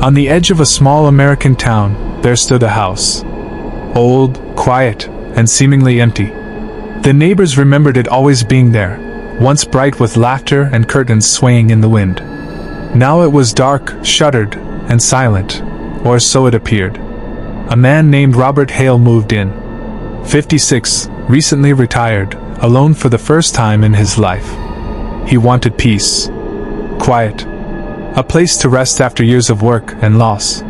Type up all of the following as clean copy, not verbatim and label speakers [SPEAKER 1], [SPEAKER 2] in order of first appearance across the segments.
[SPEAKER 1] On the edge of a small American town, there stood a house. Old, quiet, and seemingly empty. The neighbors remembered it always being there, once bright with laughter and curtains swaying in the wind. Now it was dark, shuttered, and silent, or so it appeared. A man named Robert Hale moved in. 56, recently retired, alone for the first time in his life. He wanted peace. Quiet. A place to rest after years of work and loss.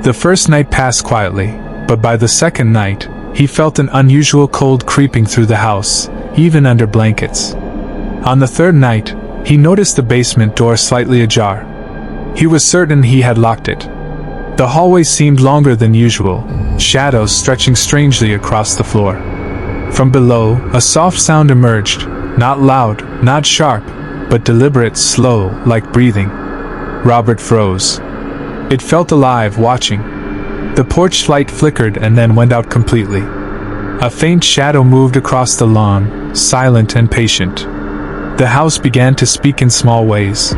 [SPEAKER 1] The first night passed quietly, but by the second night, he felt an unusual cold creeping through the house, even under blankets. On the third night, he noticed the basement door slightly ajar. He was certain he had locked it. The hallway seemed longer than usual, shadows stretching strangely across the floor. From below, a soft sound emerged, not loud, not sharp, but deliberate, slow, like breathing. Robert froze. It felt alive, watching. The porch light flickered and then went out completely. A faint shadow moved across the lawn, silent and patient. The house began to speak in small ways.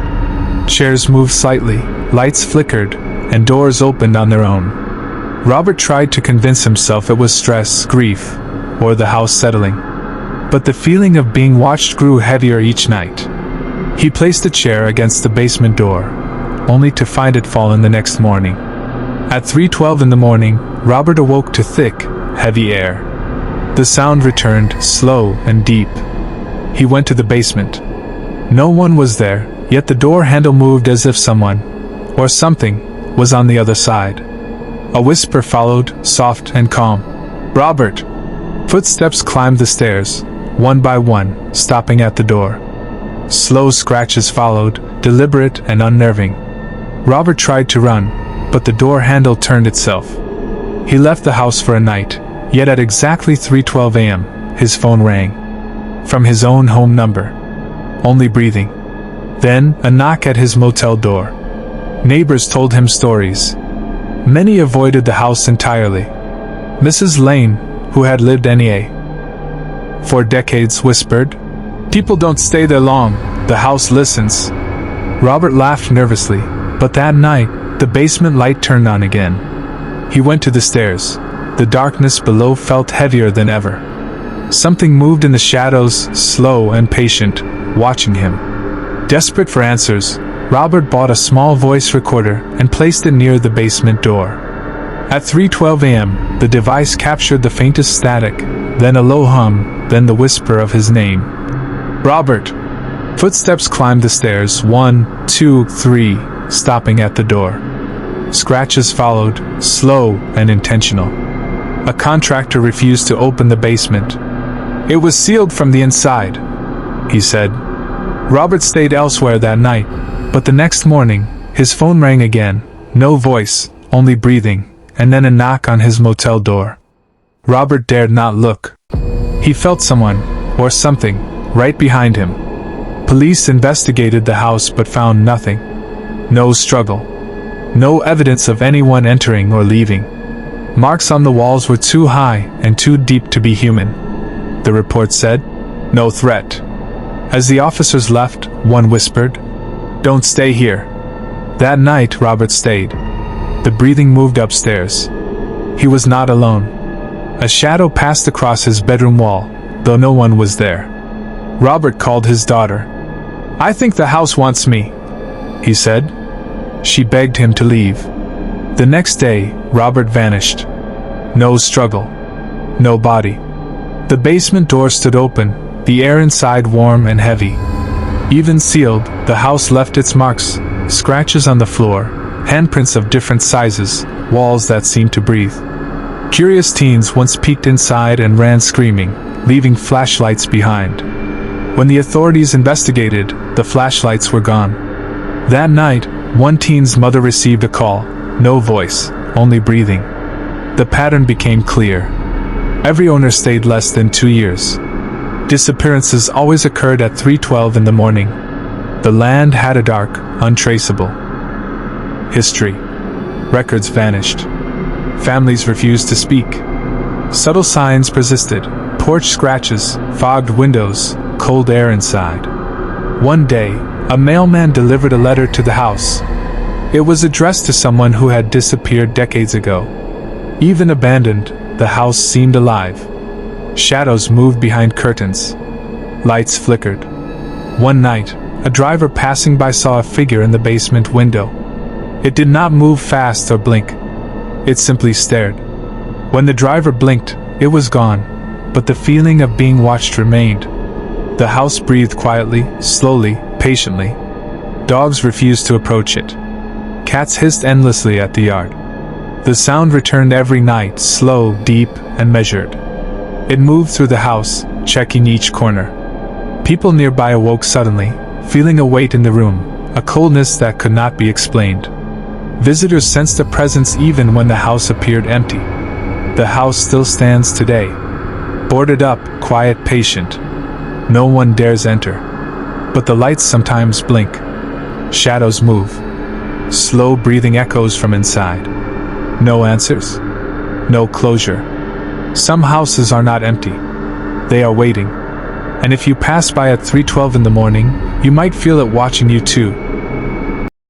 [SPEAKER 1] Chairs moved slightly, lights flickered, and doors opened on their own. Robert tried to convince himself it was stress, grief, or the house settling. But the feeling of being watched grew heavier each night. He placed a chair against the basement door, only to find it fall in the next morning. At 3:12 in the morning, Robert awoke to thick, heavy air. The sound returned, slow and deep. He went to the basement. No one was there, yet the door handle moved as if someone, or something, was on the other side. A whisper followed, soft and calm. "Robert!" Footsteps climbed the stairs, one by one, stopping at the door. Slow scratches followed, deliberate and unnerving. Robert tried to run, but the door handle turned itself. He left the house for a night, yet at exactly 3:12 a.m., his phone rang. From his own home number. Only breathing. Then, a knock at his motel door. Neighbors told him stories. Many avoided the house entirely. Mrs. Lane, who had lived NEA for decades, whispered, "People don't stay there long, the house listens." Robert laughed nervously, but that night, the basement light turned on again. He went to the stairs. The darkness below felt heavier than ever. Something moved in the shadows, slow and patient, watching him. Desperate for answers, Robert bought a small voice recorder and placed it near the basement door. At 3:12 a.m., the device captured the faintest static, then a low hum, then the whisper of his name. "Robert!" Footsteps climbed the stairs, 1, 2, 3, stopping at the door. Scratches followed, slow and intentional. A contractor refused to open the basement. "It was sealed from the inside," he said. Robert stayed elsewhere that night, but the next morning, his phone rang again, no voice, only breathing, and then a knock on his motel door. Robert dared not look. He felt someone, or something, right behind him. Police investigated the house but found nothing. No struggle. No evidence of anyone entering or leaving. Marks on the walls were too high and too deep to be human. The report said, "No threat." As the officers left, one whispered, "Don't stay here." That night, Robert stayed. The breathing moved upstairs. He was not alone. A shadow passed across his bedroom wall, though no one was there. Robert called his daughter. "I think the house wants me," he said. She begged him to leave. The next day, Robert vanished. No struggle. No body. The basement door stood open, the air inside warm and heavy. Even sealed, the house left its marks, scratches on the floor, handprints of different sizes, walls that seemed to breathe. Curious teens once peeked inside and ran screaming, leaving flashlights behind. When the authorities investigated, the flashlights were gone. That night, one teen's mother received a call, no voice, only breathing. The pattern became clear. Every owner stayed less than 2 years. Disappearances always occurred at 3:12 in the morning. The land had a dark, untraceable history. Records vanished. Families refused to speak. Subtle signs persisted: porch scratches, fogged windows, cold air inside. One day, a mailman delivered a letter to the house. It was addressed to someone who had disappeared decades ago. Even abandoned, the house seemed alive. Shadows moved behind curtains. Lights flickered. One night, a driver passing by saw a figure in the basement window. It did not move fast or blink. It simply stared. When the driver blinked, it was gone, but the feeling of being watched remained. The house breathed quietly, slowly, patiently. Dogs refused to approach it. Cats hissed endlessly at the yard. The sound returned every night, slow, deep, and measured. It moved through the house, checking each corner. People nearby awoke suddenly, feeling a weight in the room, a coldness that could not be explained. Visitors sensed a presence even when the house appeared empty. The house still stands today. Boarded up, quiet, patient. No one dares enter. But the lights sometimes blink. Shadows move. Slow breathing echoes from inside. No answers. No closure. Some houses are not empty. They are waiting. And if you pass by at 3:12 in the morning, you might feel it watching you too.